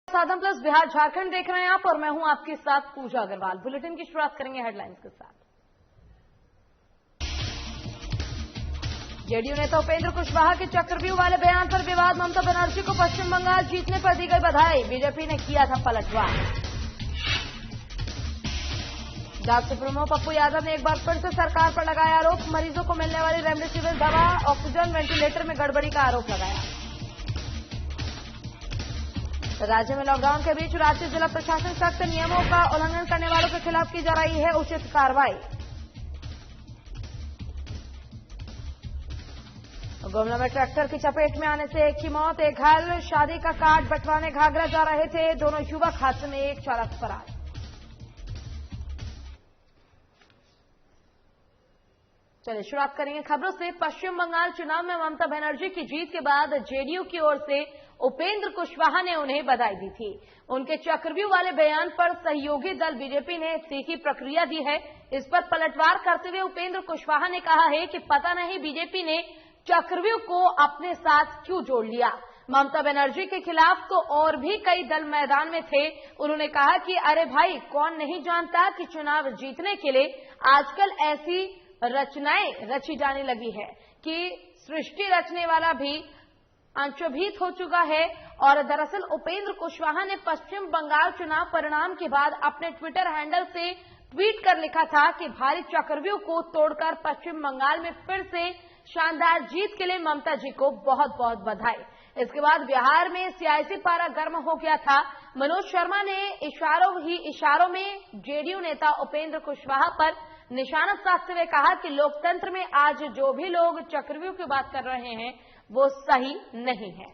साधन प्लस बिहार झारखंड देख रहे हैं आप और मैं हूं आपके साथ पूजा अग्रवाल। बुलेटिन की शुरुआत करेंगे हेडलाइंस के साथ। जेडीयू नेता उपेंद्र कुशवाहा के चक्रव्यूह वाले बयान पर विवाद। ममता बनर्जी को पश्चिम बंगाल जीतने पर दी गई बधाई। बीजेपी ने किया था पलटवार। जाप सुप्रीमो पप्पू यादव ने एक बार फिर से सरकार पर लगाया आरोप। मरीजों को मिलने वाली रेमडेसिविर दवा, ऑक्सीजन, वेंटिलेटर में गड़बड़ी का आरोप लगाया। राज्य में लॉकडाउन के बीच राज्य जिला प्रशासन सख्त नियमों का उल्लंघन करने वालों के खिलाफ की जा रही है उचित कार्रवाई। गुमला में ट्रैक्टर की चपेट में आने से एक की मौत, एक घायल। शादी का कार्ड बंटवाने घाघरा जा रहे थे दोनों युवक, हादसे में एक चालक फरार। चलिए शुरुआत करेंगे खबरों से। पश्चिम बंगाल चुनाव में ममता बनर्जी की जीत के बाद जेडीयू की ओर से उपेंद्र कुशवाहा ने उन्हें बधाई दी थी। उनके चक्रव्यूह वाले बयान पर सहयोगी दल बीजेपी ने तीखी प्रतिक्रिया दी है। इस पर पलटवार करते हुए उपेंद्र कुशवाहा ने कहा है कि पता नहीं बीजेपी ने चक्रव्यूह को अपने साथ क्यों जोड़ लिया। ममता बनर्जी के खिलाफ तो और भी कई दल मैदान में थे। उन्होंने कहा कि अरे भाई, कौन नहीं जानता कि चुनाव जीतने के लिए आजकल ऐसी रचनाएं रची जाने लगी है कि सृष्टि रचने वाला भी अंशभीत हो चुका है। और दरअसल उपेंद्र कुशवाहा ने पश्चिम बंगाल चुनाव परिणाम के बाद अपने ट्विटर हैंडल से ट्वीट कर लिखा था कि भारी चक्रव्यूह को तोड़कर पश्चिम बंगाल में फिर से शानदार जीत के लिए ममता जी को बहुत बहुत बधाई। इसके बाद बिहार में सियासी पारा गर्म हो गया था। मनोज शर्मा ने इशारों में जेडीयू नेता उपेंद्र कुशवाहा पर निशाना साधते हुए कहा कि लोकतंत्र में आज जो भी लोग चक्रव्यूह की बात कर रहे हैं वो सही नहीं है।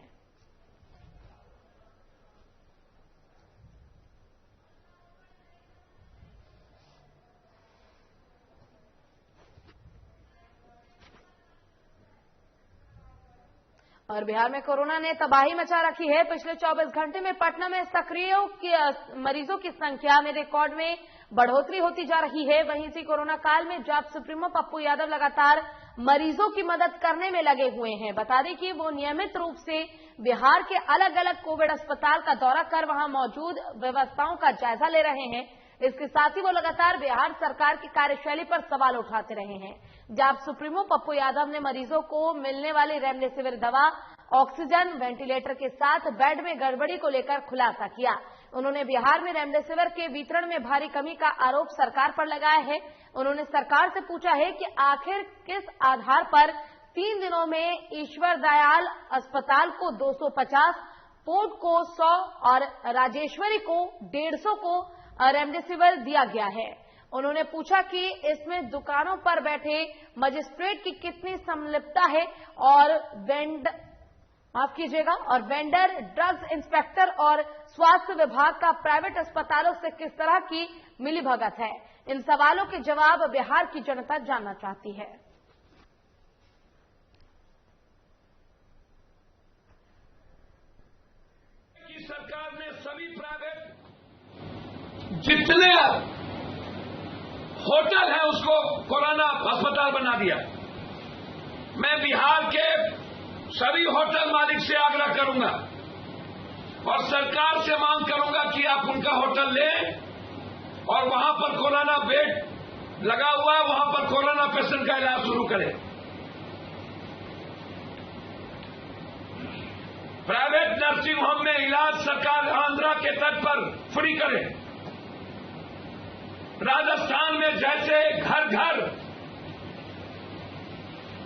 और बिहार में कोरोना ने तबाही मचा रखी है। पिछले 24 घंटे में पटना में सक्रिय मरीजों की संख्या में रिकॉर्ड में बढ़ोतरी होती जा रही है। वहीं इसी कोरोना काल में जाप सुप्रीमो पप्पू यादव लगातार मरीजों की मदद करने में लगे हुए हैं। बता दें कि वो नियमित रूप से बिहार के अलग अलग कोविड अस्पताल का दौरा कर वहां मौजूद व्यवस्थाओं का जायजा ले रहे हैं। इसके साथ ही वो लगातार बिहार सरकार की कार्यशैली पर सवाल उठाते रहे हैं। जाप सुप्रीमो पप्पू यादव ने मरीजों को मिलने वाली रेमडेसिविर दवा, ऑक्सीजन, वेंटिलेटर के साथ बेड में गड़बड़ी को लेकर खुलासा किया। उन्होंने बिहार में रेमडेसिविर के वितरण में भारी कमी का आरोप सरकार पर लगाया है। उन्होंने सरकार से पूछा है कि आखिर किस आधार पर 3 दिनों में ईश्वर दयाल अस्पताल को 250, पोर्ट को 100 और राजेश्वरी को 150 को रेमडेसिविर दिया गया है। उन्होंने पूछा कि इसमें दुकानों पर बैठे मजिस्ट्रेट की कितनी संलिप्तता है और वेंडर, ड्रग्स इंस्पेक्टर और स्वास्थ्य विभाग का प्राइवेट अस्पतालों से किस तरह की मिलीभगत है। इन सवालों के जवाब बिहार की जनता जानना चाहती है। सरकार ने सभी प्राइवेट जितने होटल है उसको कोरोना अस्पताल बना दिया। मैं बिहार के सभी होटल मालिक से आग्रह करूंगा और सरकार से मांग करूंगा कि आप उनका होटल लें और वहां पर कोरोना बेड लगा हुआ है, वहां पर कोरोना पेशेंट का इलाज शुरू करें। प्राइवेट नर्सिंग होम में इलाज सरकार आंध्रा के तट पर फ्री करे। राजस्थान में जैसे घर घर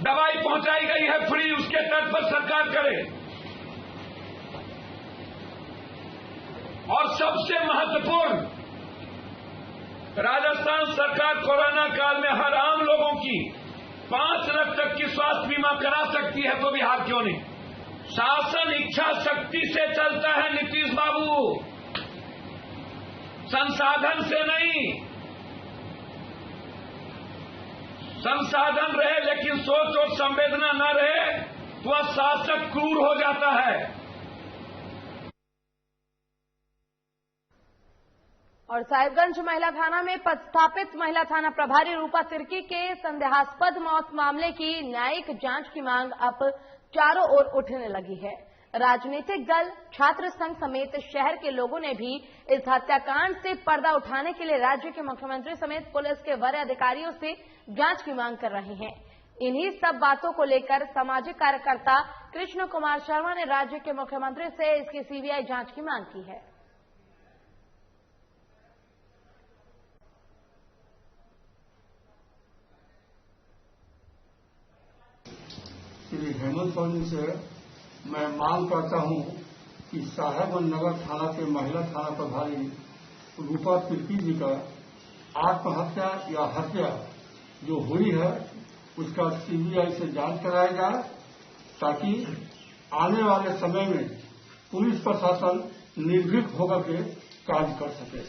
दवाई पहुंचाई गई है फ्री, उसके तट पर सरकार करे। और सबसे महत्वपूर्ण, राजस्थान सरकार कोरोना काल में हर आम लोगों की 5 लाख तक की स्वास्थ्य बीमा करा सकती है, तो बिहार क्यों नहीं? शासन इच्छा शक्ति से चलता है नीतीश बाबू, संसाधन से नहीं। संसाधन रहे लेकिन सोच और संवेदना न रहे तो वह शासक क्रूर हो जाता है। और साहिबगंज महिला थाना में पदस्थापित महिला थाना प्रभारी रूपा तिर्की के संदेहास्पद मौत मामले की न्यायिक जांच की मांग अब चारों ओर उठने लगी है। राजनीतिक दल, छात्र संघ समेत शहर के लोगों ने भी इस हत्याकांड से पर्दा उठाने के लिए राज्य के मुख्यमंत्री समेत पुलिस के वरीय अधिकारियों से जांच की मांग कर रहे हैं। इन्हीं सब बातों को लेकर सामाजिक कार्यकर्ता कृष्ण कुमार शर्मा ने राज्य के मुख्यमंत्री से इसकी सीबीआई जांच की मांग की है। श्री हेमंत सोरेन से मैं मांग करता हूं कि साहेबगंज थाना के महिला थाना प्रभारी रूपा तिर्की जी का आत्महत्या या हत्या जो हुई है उसका सीबीआई से जांच कराया जाए, ताकि आने वाले समय में पुलिस प्रशासन निर्भीक होकर के कार्य कर सके।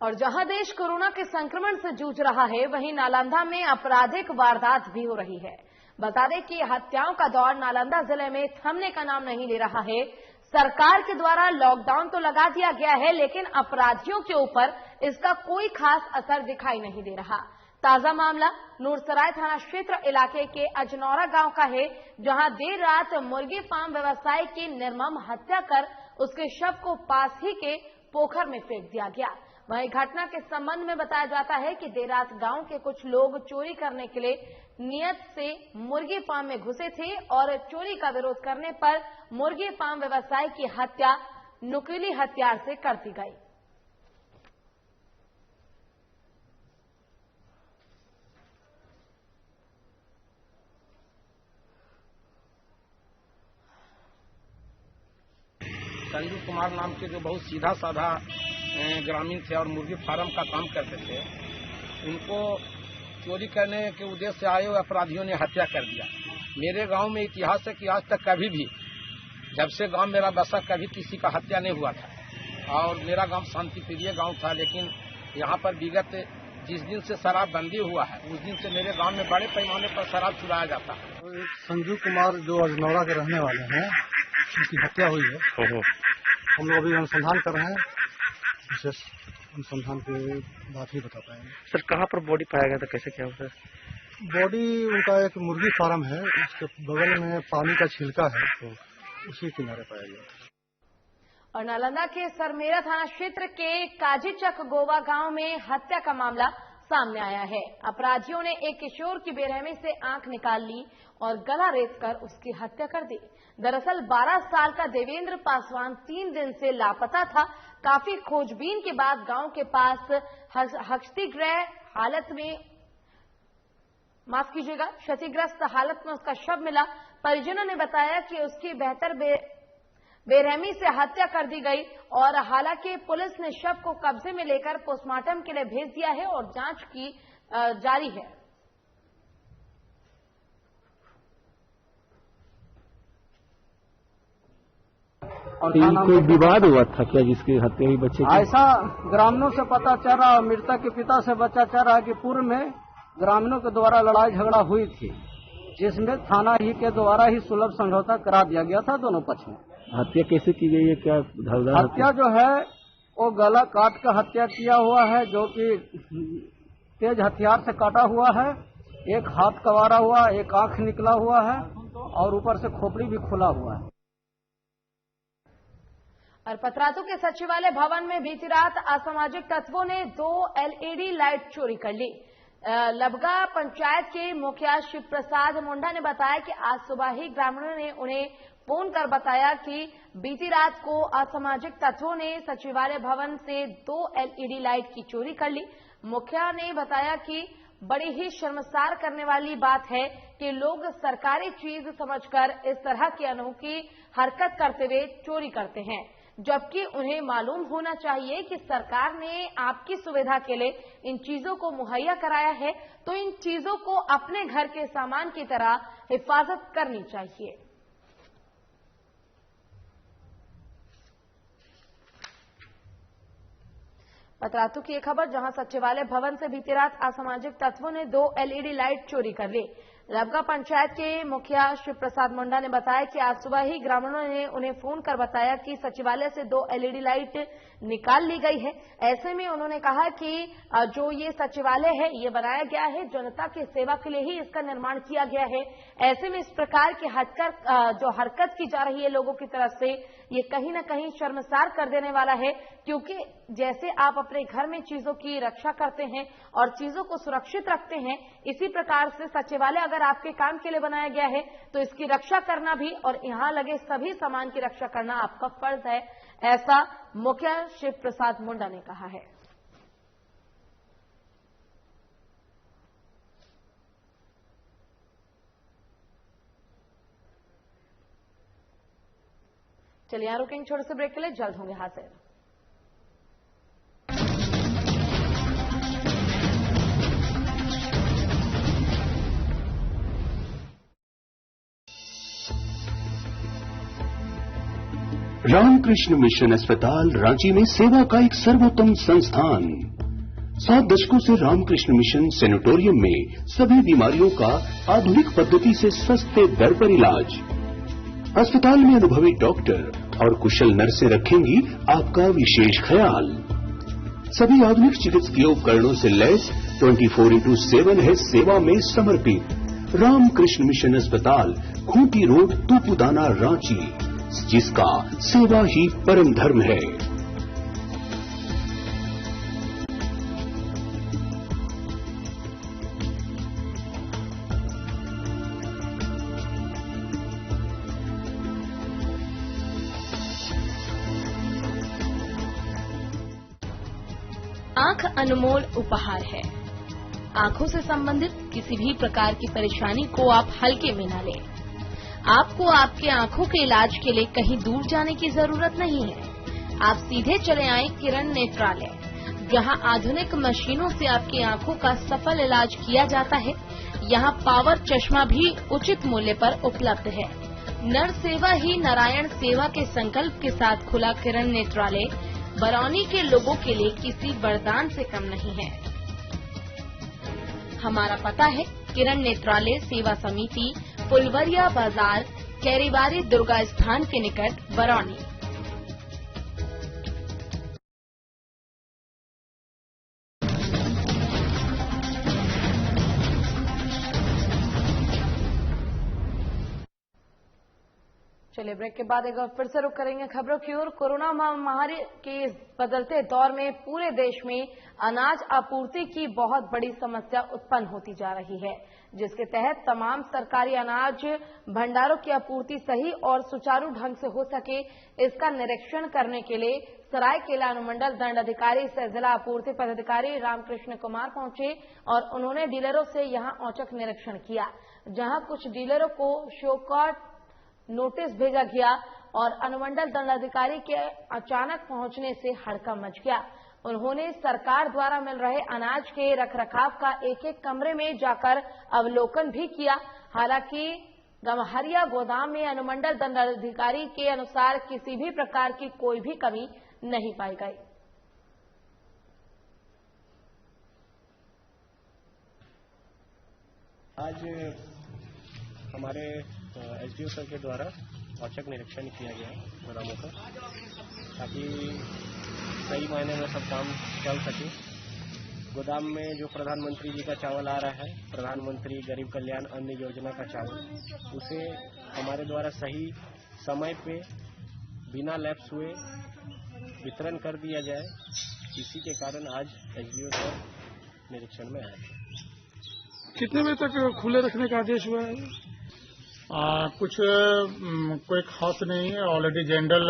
और जहां देश कोरोना के संक्रमण से जूझ रहा है, वहीं नालंदा में आपराधिक वारदात भी हो रही है। बता दें कि हत्याओं का दौर नालंदा जिले में थमने का नाम नहीं ले रहा है। सरकार के द्वारा लॉकडाउन तो लगा दिया गया है, लेकिन अपराधियों के ऊपर इसका कोई खास असर दिखाई नहीं दे रहा। ताजा मामला नूरसराय थाना क्षेत्र इलाके के अजनौरा गांव का है, जहां देर रात मुर्गी फार्म व्यवसायी की निर्मम हत्या कर उसके शव को पास ही के पोखर में फेंक दिया गया। वहीं घटना के संबंध में बताया जाता है कि देर रात गांव के कुछ लोग चोरी करने के लिए नियत से मुर्गी फार्म में घुसे थे और चोरी का विरोध करने पर मुर्गी फार्म व्यवसायी की हत्या नुकीली हथियार से कर दी गई। संजू कुमार नाम के जो बहुत सीधा साधा ग्रामीण थे और मुर्गी फार्म का काम करते थे, उनको चोरी करने के उद्देश्य से आए हुए अपराधियों ने हत्या कर दिया। मेरे गांव में इतिहास है कि आज तक कभी भी, जब से गांव मेरा बसा, कभी किसी का हत्या नहीं हुआ था और मेरा गांव शांति प्रिय गांव था। लेकिन यहाँ पर विगत जिस दिन से शराब बंदी हुआ है, उस दिन से मेरे गांव में बड़े पैमाने पर शराब चुराया जाता है। तो एक संजू कुमार जो अजनौरा के रहने वाले हैं, उनकी हत्या हुई है। हम लोग अभी अनुसंधान कर रहे हैं, विशेष अनुसंधान के बात ही बता पाएंगे। सर, कहाँ पर बॉडी पाया गया था, कैसे क्या हुआ? बॉडी उनका एक मुर्गी फार्म है, उसके बगल में पानी का छिलका है, तो उसी किनारे पाया गया। और नालंदा के सरमेरा थाना क्षेत्र के काजीचक गोवा गांव में हत्या का मामला सामने आया है। अपराधियों ने एक किशोर की बेरहमी से आंख निकाल ली और गला रेतकर उसकी हत्या कर दी। दरअसल 12 साल का देवेंद्र पासवान 3 दिन से लापता था। काफी खोजबीन के बाद गांव के पास क्षतिग्रस्त हालत में उसका शव मिला। परिजनों ने बताया कि उसकी बेरहमी से हत्या कर दी गई और हालांकि पुलिस ने शव को कब्जे में लेकर पोस्टमार्टम के लिए भेज दिया है और जांच की जारी है। और कोई विवाद हुआ था क्या जिसकी हत्या हुई बच्चे की? ऐसा ग्रामीणों से पता चल रहा, मृतक के पिता से पता चल रहा कि पूर्व में ग्रामीणों के द्वारा लड़ाई झगड़ा हुई थी, जिसमें थाना ही के द्वारा ही सुलभ समझौता करा दिया गया था दोनों पक्ष में। हत्या कैसे की गई है? क्या हत्या जो है वो गला काट कर हत्या किया हुआ है, जो कि तेज हथियार से काटा हुआ है। एक हाथ कवारा हुआ, एक आंख निकला हुआ है और ऊपर से खोपड़ी भी खुला हुआ है। और पतरातू के सचिवालय भवन में बीती रात असामाजिक तत्वों ने 2 LED लाइट चोरी कर ली। लबगा पंचायत के मुखिया शिव प्रसाद मुंडा ने बताया कि आज सुबह ही ग्रामीणों ने उन्हें फोन कर बताया कि बीती रात को असामाजिक तत्वों ने सचिवालय भवन से 2 LED लाइट की चोरी कर ली। मुखिया ने बताया कि बड़ी ही शर्मसार करने वाली बात है कि लोग सरकारी चीज समझकर इस तरह की अनोखी हरकत करते हुए चोरी करते हैं, जबकि उन्हें मालूम होना चाहिए कि सरकार ने आपकी सुविधा के लिए इन चीजों को मुहैया कराया है, तो इन चीजों को अपने घर के सामान की तरह हिफाजत करनी चाहिए। पतरातू की एक खबर, जहां सचिवालय भवन से बीती रात असामाजिक तत्वों ने 2 LED लाइट चोरी कर ली। रबगा पंचायत के मुखिया शिव प्रसाद मुंडा ने बताया कि आज सुबह ही ग्रामीणों ने उन्हें फोन कर बताया कि सचिवालय से 2 LED लाइट निकाल ली गई है। ऐसे में उन्होंने कहा कि जो ये सचिवालय है ये बनाया गया है जनता की सेवा के लिए ही इसका निर्माण किया गया है। ऐसे में इस प्रकार की जो हरकत की जा रही है लोगों की तरफ से ये कहीं न कहीं शर्मसार कर देने वाला है, क्योंकि जैसे आप अपने घर में चीजों की रक्षा करते हैं और चीजों को सुरक्षित रखते हैं, इसी प्रकार से सचिवालय अगर आपके काम के लिए बनाया गया है तो इसकी रक्षा करना भी और यहां लगे सभी सामान की रक्षा करना आपका फर्ज है, ऐसा मुखिया शिव प्रसाद मुंडा ने कहा है। चलिए यहां रुकेंगे छोटे से ब्रेक के लिए, जल्द होंगे हाजिर। रामकृष्ण मिशन अस्पताल रांची में सेवा का एक सर्वोत्तम संस्थान। 7 दशकों से रामकृष्ण मिशन सैनिटोरियम में सभी बीमारियों का आधुनिक पद्धति से सस्ते दर पर इलाज। अस्पताल में अनुभवी डॉक्टर और कुशल नर्सें रखेंगी आपका विशेष ख्याल। सभी आधुनिक चिकित्सीय उपकरणों से लैस 24x7 है सेवा में समर्पित। रामकृष्ण मिशन अस्पताल, खूंटी रोड, तूपुदाना, रांची, जिसका सेवा ही परम धर्म है। आंख अनमोल उपहार है। आंखों से संबंधित किसी भी प्रकार की परेशानी को आप हल्के में न लें। आपको आपके आंखों के इलाज के लिए कहीं दूर जाने की जरूरत नहीं है। आप सीधे चले आए किरण नेत्रालय, जहां आधुनिक मशीनों से आपकी आंखों का सफल इलाज किया जाता है। यहां पावर चश्मा भी उचित मूल्य पर उपलब्ध है। नर सेवा ही नारायण सेवा के संकल्प के साथ खुला किरण नेत्रालय बरौनी के लोगों के लिए किसी वरदान से कम नहीं है। हमारा पता है किरण नेत्रालय सेवा समिति, फुलवरिया बाजार, कैरीबारी दुर्गा स्थान के निकट, बरौनी। चलिए ब्रेक के बाद एक बार फिर से रुक करेंगे खबरों की ओर। कोरोना महामारी के इस बदलते दौर में पूरे देश में अनाज आपूर्ति की बहुत बड़ी समस्या उत्पन्न होती जा रही है, जिसके तहत तमाम सरकारी अनाज भंडारों की आपूर्ति सही और सुचारू ढंग से हो सके, इसका निरीक्षण करने के लिए सरायकेला अनुमंडल दंडाधिकारी सह जिला आपूर्ति पदाधिकारी रामकृष्ण कुमार पहुंचे और उन्होंने डीलरों से यहां औचक निरीक्षण किया, जहां कुछ डीलरों को शोकॉट नोटिस भेजा गया और अनुमंडल दंडाधिकारी के अचानक पहुंचने से हड़कंप मच गया। उन्होंने सरकार द्वारा मिल रहे अनाज के रखरखाव का एक एक कमरे में जाकर अवलोकन भी किया। हालांकि गम्हरिया गोदाम में अनुमंडल दंडाधिकारी के अनुसार किसी भी प्रकार की कोई भी कमी नहीं पाई गई। आज हमारे एसडीओ सर के द्वारा औचक निरीक्षण किया गया गोदामों का, ताकि सही मायने में सब काम चल सके। गोदाम में जो प्रधानमंत्री जी का चावल आ रहा है, प्रधानमंत्री गरीब कल्याण अन्न योजना का चावल, उसे हमारे द्वारा सही समय पे बिना लैप्स हुए वितरण कर दिया जाए। इसी के कारण आज एसडीओ सर निरीक्षण में आए। कितने बजे तक खुले रखने का आदेश हुआ है? कुछ कोई खास नहीं है। ऑलरेडी जनरल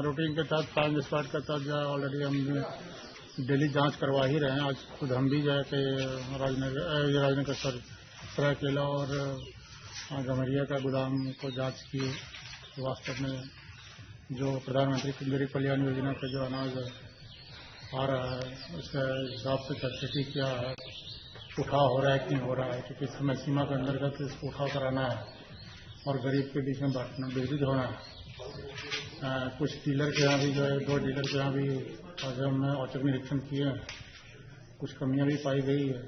रूटीन के तहत फ्लाइंग स्क्वाड के तहत ऑलरेडी हम डेली जांच करवा ही रहे हैं। आज खुद हम भी जाके राजनगर सरायकेला और गम्हरिया का गोदाम को जांच किए। वास्तव में जो प्रधानमंत्री गरीब कल्याण योजना का जो अनाज आ रहा है उसके हिसाब से कैपेसिटी क्या है, उठाव हो रहा है कि नहीं हो रहा है, क्योंकि समय सीमा के अंतर्गत इसको उठाव कराना है और गरीब के बीच में बांटना वितरित होना है। कुछ डीलर के यहाँ भी जो है 2 डीलर के यहाँ भी आज हमने औचक निरीक्षण किए हैं, कुछ कमियां भी पाई गई है।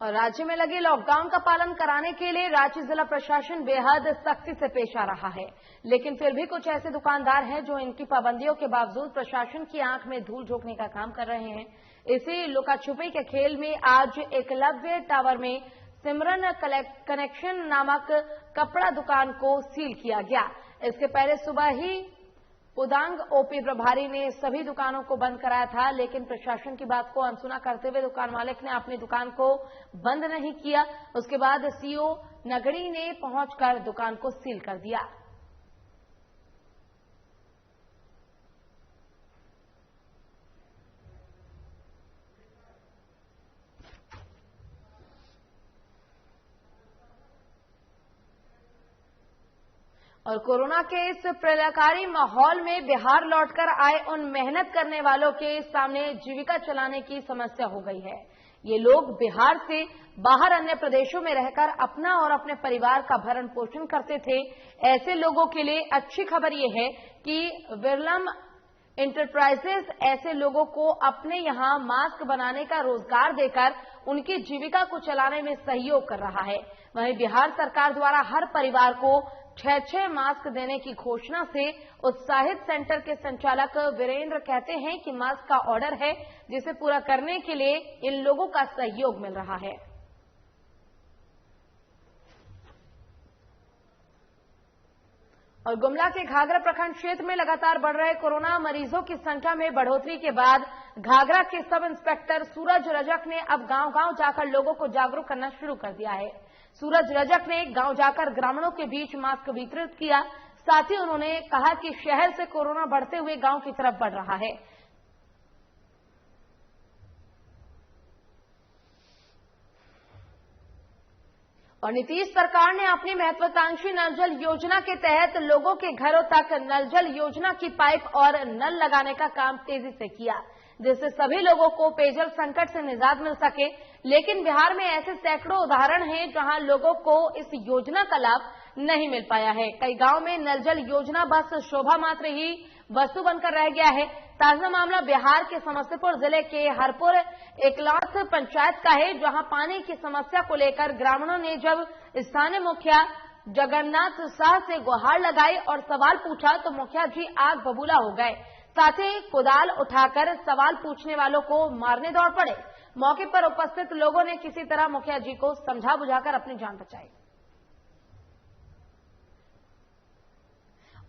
और राज्य में लगे लॉकडाउन का पालन कराने के लिए राज्य जिला प्रशासन बेहद सख्ती से पेश आ रहा है, लेकिन फिर भी कुछ ऐसे दुकानदार हैं जो इनकी पाबंदियों के बावजूद प्रशासन की आंख में धूल झोंकने का काम कर रहे हैं। इसी लुका छुपी के खेल में आज एकलव्य टावर में सिमरन कनेक्शन नामक कपड़ा दुकान को सील किया गया। इसके पहले सुबह ही पुदांग ओपी प्रभारी ने सभी दुकानों को बंद कराया था, लेकिन प्रशासन की बात को अनसुना करते हुए दुकान मालिक ने अपनी दुकान को बंद नहीं किया। उसके बाद सीओ नगड़ी ने पहुंचकर दुकान को सील कर दिया। और कोरोना के इस प्रलयकारी माहौल में बिहार लौटकर आए उन मेहनत करने वालों के सामने जीविका चलाने की समस्या हो गई है। ये लोग बिहार से बाहर अन्य प्रदेशों में रहकर अपना और अपने परिवार का भरण पोषण करते थे। ऐसे लोगों के लिए अच्छी खबर ये है कि विरलम इंटरप्राइजेस ऐसे लोगों को अपने यहां मास्क बनाने का रोजगार देकर उनकी जीविका को चलाने में सहयोग कर रहा है। वहीं बिहार सरकार द्वारा हर परिवार को 6 मास्क देने की घोषणा से उत्साहित सेंटर के संचालक वीरेंद्र कहते हैं कि मास्क का ऑर्डर है जिसे पूरा करने के लिए इन लोगों का सहयोग मिल रहा है। और गुमला के घाघरा प्रखंड क्षेत्र में लगातार बढ़ रहे कोरोना मरीजों की संख्या में बढ़ोतरी के बाद घाघरा के सब इंस्पेक्टर सूरज रजक ने अब गांव-गांव जाकर लोगों को जागरूक करना शुरू कर दिया है। सूरज रजक ने गांव जाकर ग्रामीणों के बीच मास्क वितरित किया। साथ ही उन्होंने कहा कि शहर से कोरोना बढ़ते हुए गांव की तरफ बढ़ रहा है। और नीतीश सरकार ने अपनी महत्वाकांक्षी नल जल योजना के तहत लोगों के घरों तक नल जल योजना की पाइप और नल लगाने का काम तेजी से किया, जिससे सभी लोगों को पेयजल संकट से निजात मिल सके। लेकिन बिहार में ऐसे सैकड़ों उदाहरण हैं जहां लोगों को इस योजना का लाभ नहीं मिल पाया है। कई गांव में नल जल योजना बस शोभा मात्र ही वस्तु बनकर रह गया है। ताजा मामला बिहार के समस्तीपुर जिले के हरपुर एकलौथ पंचायत का है, जहां पानी की समस्या को लेकर ग्रामीणों ने जब स्थानीय मुखिया जगन्नाथ शाह से गुहार लगाई और सवाल पूछा तो मुखिया जी आग बबूला हो गए। साथ ही कुदाल उठाकर सवाल पूछने वालों को मारने दौड़ पड़े। मौके पर उपस्थित लोगों ने किसी तरह मुखिया जी को समझा बुझाकर अपनी जान बचाई।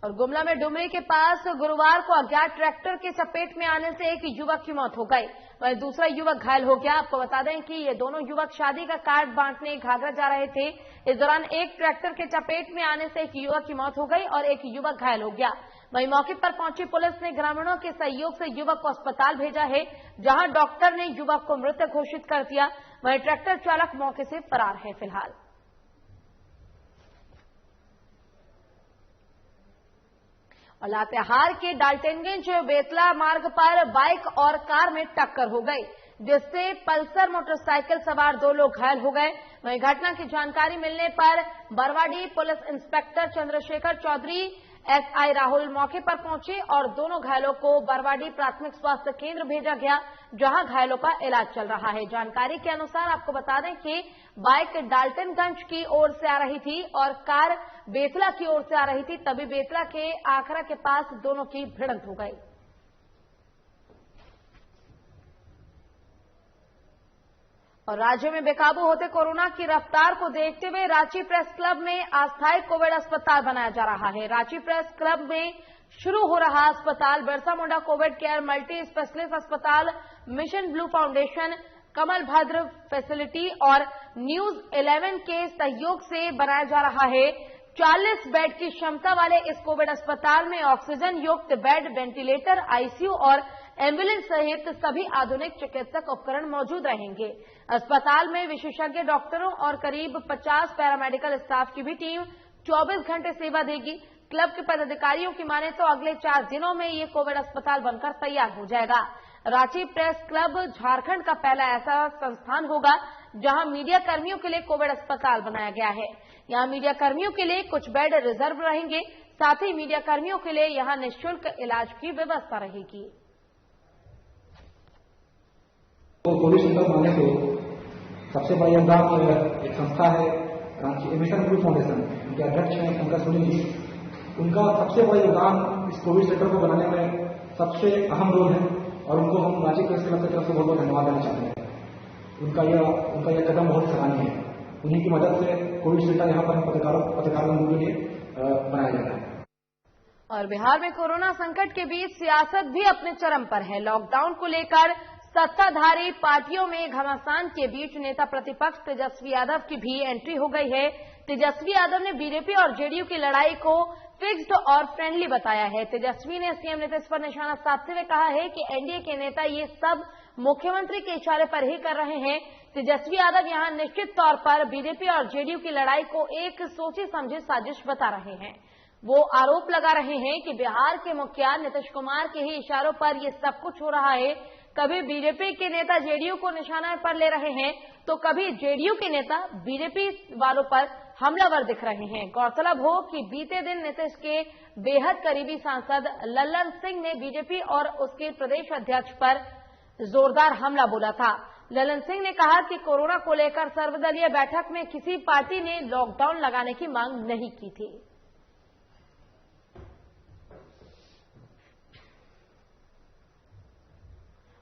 और गुमला में डुमरी के पास गुरुवार को अज्ञात ट्रैक्टर के चपेट में आने से एक युवक की मौत हो गई, वहीं दूसरा युवक घायल हो गया। आपको बता दें कि ये दोनों युवक शादी का कार्ड बांटने घाघरा जा रहे थे। इस दौरान एक ट्रैक्टर के चपेट में आने से एक युवक की मौत हो गई और एक युवक घायल हो गया। वहीं मौके पर पहुंची पुलिस ने ग्रामीणों के सहयोग से युवक को अस्पताल भेजा है, जहां डॉक्टर ने युवक को मृत घोषित कर दिया। वहीं ट्रैक्टर चालक मौके से फरार है फिलहाल। और लातेहार के डाल्टनगंज बेतला मार्ग पर बाइक और कार में टक्कर हो गई, जिससे पल्सर मोटरसाइकिल सवार 2 लोग घायल हो गए। वहीं घटना की जानकारी मिलने पर Barwadi police inspector Chandrashekhar Chaudhary SI Rahul मौके पर पहुंचे और दोनों घायलों को बरवाडी प्राथमिक स्वास्थ्य केंद्र भेजा गया, जहां घायलों का इलाज चल रहा है। जानकारी के अनुसार आपको बता दें कि बाइक डाल्टनगंज की ओर से आ रही थी और कार बेतला की ओर से आ रही थी, तभी बेतला के आखरा के पास दोनों की भिड़ंत हो गई। और राज्य में बेकाबू होते कोरोना की रफ्तार को देखते हुए रांची प्रेस क्लब में अस्थायी कोविड अस्पताल बनाया जा रहा है। रांची प्रेस क्लब में शुरू हो रहा अस्पताल Birsa Munda Covid care multi specialist अस्पताल, मिशन ब्लू फाउंडेशन, कमल भद्र फैसिलिटी और न्यूज 11 के सहयोग से बनाया जा रहा है। 40 बेड की क्षमता वाले इस कोविड अस्पताल में ऑक्सीजन युक्त बेड, वेंटिलेटर, आईसीयू और एम्बुलेंस सहित सभी आधुनिक चिकित्सक उपकरण मौजूद रहेंगे। अस्पताल में विशेषज्ञ डॉक्टरों और करीब 50 पैरामेडिकल स्टाफ की भी टीम 24 घंटे सेवा देगी। क्लब के पदाधिकारियों की माने तो अगले 4 दिनों में ये कोविड अस्पताल बनकर तैयार हो जाएगा। रांची प्रेस क्लब झारखंड का पहला ऐसा संस्थान होगा जहां मीडिया कर्मियों के लिए कोविड अस्पताल बनाया गया है। यहां मीडिया कर्मियों के लिए कुछ बेड रिजर्व रहेंगे, साथ ही मीडिया कर्मियों के लिए यहां निःशुल्क इलाज की व्यवस्था रहेगी। कोविड सेंटर बनाने से सबसे बड़ा योगदान एक संस्था है रांची एमिशन ग्रुप फाउंडेशन, उनके अध्यक्ष हैं पंकज सुनील जी। उनका सबसे बड़ा योगदान इस कोविड सेंटर को बनाने में सबसे अहम रोल है और उनको हम रांची प्रेस क्लब की तरफ से बहुत बहुत धन्यवाद देना चाहते हैं। उनका यह कदम बहुत सराहनीय है। उन्हीं की मदद से कोविड सेंटर यहाँ पर पत्रकार बंधुओं के लिए बनाया जाता है। और बिहार में कोरोना संकट के बीच सियासत भी अपने चरम पर है। लॉकडाउन को लेकर सत्ताधारी पार्टियों में घमासान के बीच नेता प्रतिपक्ष तेजस्वी यादव की भी एंट्री हो गई है। तेजस्वी यादव ने बीजेपी और जेडीयू की लड़ाई को फिक्स्ड और फ्रेंडली बताया है। तेजस्वी ने सीएम नीतीश पर निशाना साधते हुए कहा है कि एनडीए के नेता ये सब मुख्यमंत्री के इशारे पर ही कर रहे हैं। तेजस्वी यादव यहां निश्चित तौर पर बीजेपी और जेडीयू की लड़ाई को एक सोची समझी साजिश बता रहे हैं। वो आरोप लगा रहे हैं कि बिहार के मुखिया नीतीश कुमार के ही इशारों पर ये सब कुछ हो रहा है। कभी बीजेपी के नेता जेडीयू को निशाना पर ले रहे हैं तो कभी जेडीयू के नेता बीजेपी वालों पर हमलावर दिख रहे हैं। गौरतलब हो कि बीते दिन नीतीश के बेहद करीबी सांसद लल्लन सिंह ने बीजेपी और उसके प्रदेश अध्यक्ष पर जोरदार हमला बोला था। लल्लन सिंह ने कहा कि कोरोना को लेकर सर्वदलीय बैठक में किसी पार्टी ने लॉकडाउन लगाने की मांग नहीं की थी।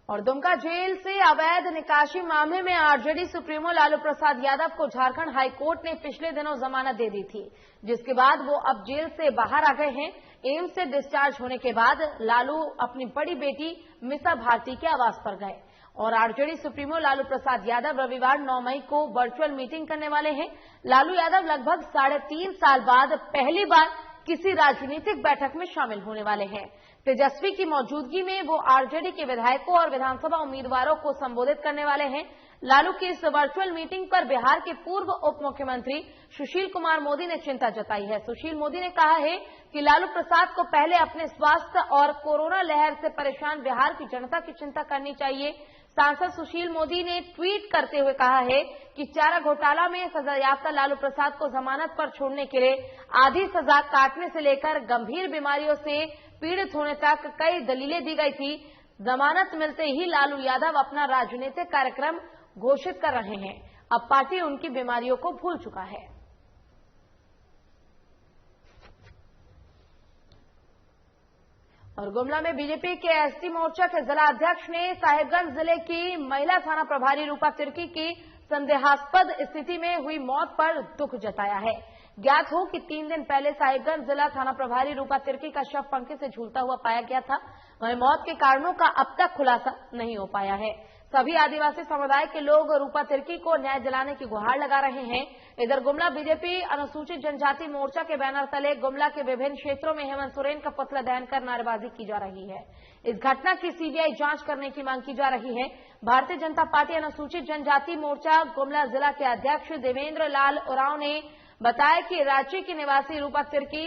और दुमका जेल से अवैध निकासी मामले में आरजेडी सुप्रीमो लालू प्रसाद यादव को झारखंड हाईकोर्ट ने पिछले दिनों जमानत दे दी थी, जिसके बाद वो अब जेल से बाहर आ गए हैं। एम्स से डिस्चार्ज होने के बाद लालू अपनी बड़ी बेटी मिसा भारती के आवास पर गए और आरजेडी सुप्रीमो लालू प्रसाद यादव रविवार 9 मई को वर्चुअल मीटिंग करने वाले हैं। लालू यादव लगभग 3.5 साल बाद पहली बार किसी राजनीतिक बैठक में शामिल होने वाले हैं। तेजस्वी की मौजूदगी में वो आरजेडी के विधायकों और विधानसभा उम्मीदवारों को संबोधित करने वाले हैं। लालू की इस वर्चुअल मीटिंग पर बिहार के पूर्व उप मुख्यमंत्री सुशील कुमार मोदी ने चिंता जताई है। सुशील मोदी ने कहा है कि लालू प्रसाद को पहले अपने स्वास्थ्य और कोरोना लहर से परेशान बिहार की जनता की चिंता करनी चाहिए। सांसद सुशील मोदी ने ट्वीट करते हुए कहा है कि चारा घोटाला में सजायाफ्ता लालू प्रसाद को जमानत पर छोड़ने के लिए आधी सजा काटने से लेकर गंभीर बीमारियों से पीड़ित होने तक कई दलीलें दी गई थी। जमानत मिलते ही लालू यादव अपना राजनीतिक कार्यक्रम घोषित कर रहे हैं। अब पार्टी उनकी बीमारियों को भूल चुका है। और गुमला में बीजेपी के एसटी मोर्चा के जिला अध्यक्ष ने साहिबगंज जिले की महिला थाना प्रभारी रूपा तिर्की की संदेहास्पद स्थिति में हुई मौत पर दुख जताया है। ज्ञात हो कि 3 दिन पहले साहिबगंज जिला थाना प्रभारी रूपा तिर्की का शव पंखे से झूलता हुआ पाया गया था। वहीं मौत के कारणों का अब तक खुलासा नहीं हो पाया है। सभी आदिवासी समुदाय के लोग रूपा तिर्की को न्याय दिलाने की गुहार लगा रहे हैं। इधर गुमला बीजेपी अनुसूचित जनजाति मोर्चा के बैनर तले गुमला के विभिन्न क्षेत्रों में हेमंत सोरेन का पुतला दहन कर नारेबाजी की जा रही है। इस घटना की सीबीआई जांच करने की मांग की जा रही है। भारतीय जनता पार्टी अनुसूचित जनजाति मोर्चा गुमला जिला के अध्यक्ष देवेंद्र लाल उरांव ने बताया कि रांची की निवासी रूपा तिर्की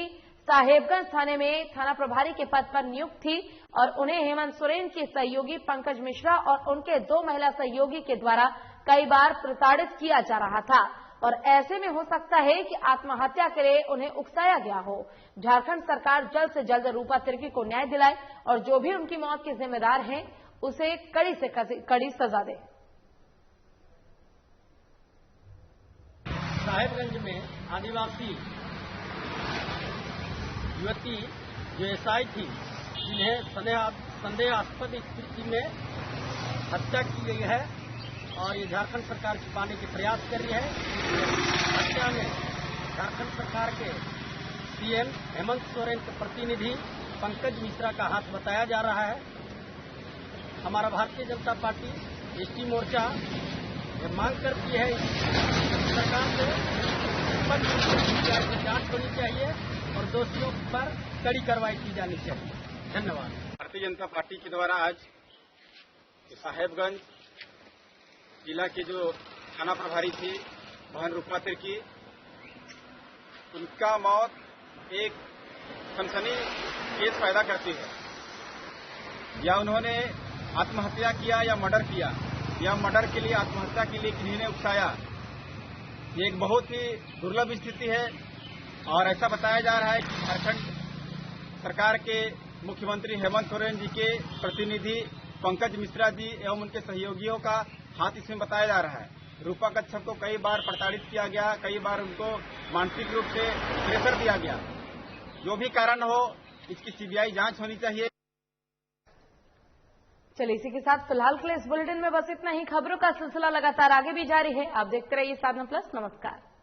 साहेबगंज थाने में थाना प्रभारी के पद पर नियुक्त थी और उन्हें हेमंत सोरेन के सहयोगी पंकज मिश्रा और उनके 2 महिला सहयोगी के द्वारा कई बार प्रताड़ित किया जा रहा था और ऐसे में हो सकता है कि आत्महत्या के लिए उन्हें उकसाया गया हो। झारखंड सरकार जल्द से जल्द रूपा तिर्की को न्याय दिलाए और जो भी उनकी मौत के जिम्मेदार हैं उसे कड़ी से कड़ी सजा दे। साहेबगंज में आदिवासी युवती जो एसआई थी, जिन्हें संदेहास्पद स्थिति में हत्या की गई है और ये झारखंड सरकार छिपाने के प्रयास कर रही है। हत्या में झारखंड सरकार के सीएम हेमंत सोरेन के प्रतिनिधि पंकज मिश्रा का हाथ बताया जा रहा है। हमारा भारतीय जनता पार्टी एसटी मोर्चा ये मांग करती है सरकार से जांच होनी चाहिए और दोषियों पर कड़ी कार्रवाई की जानी चाहिए। धन्यवाद। भारतीय जनता पार्टी के द्वारा आज साहेबगंज जिला की जो थाना प्रभारी थी बहन रूपा तिर्की, उनका मौत एक सनसनी केस पैदा करती है। या उन्होंने आत्महत्या किया या मर्डर किया, या मर्डर के लिए आत्महत्या के लिए किन्हीं ने उकसाया, ये एक बहुत ही दुर्लभ स्थिति है। और ऐसा बताया जा रहा है कि झारखंड सरकार के मुख्यमंत्री हेमंत सोरेन जी के प्रतिनिधि पंकज मिश्रा जी एवं उनके सहयोगियों का हाथ इसमें बताया जा रहा है। रूपा कच्छप को कई बार प्रताड़ित किया गया, कई बार उनको मानसिक रूप से प्रेशर दिया गया। जो भी कारण हो, इसकी सीबीआई जांच होनी चाहिए। चलिए, इसी के साथ फिलहाल के लिए इस बुलेटिन में बस इतना ही। खबरों का सिलसिला लगातार आगे भी जारी है। आप देखते रहिए साधना प्लस। नमस्कार।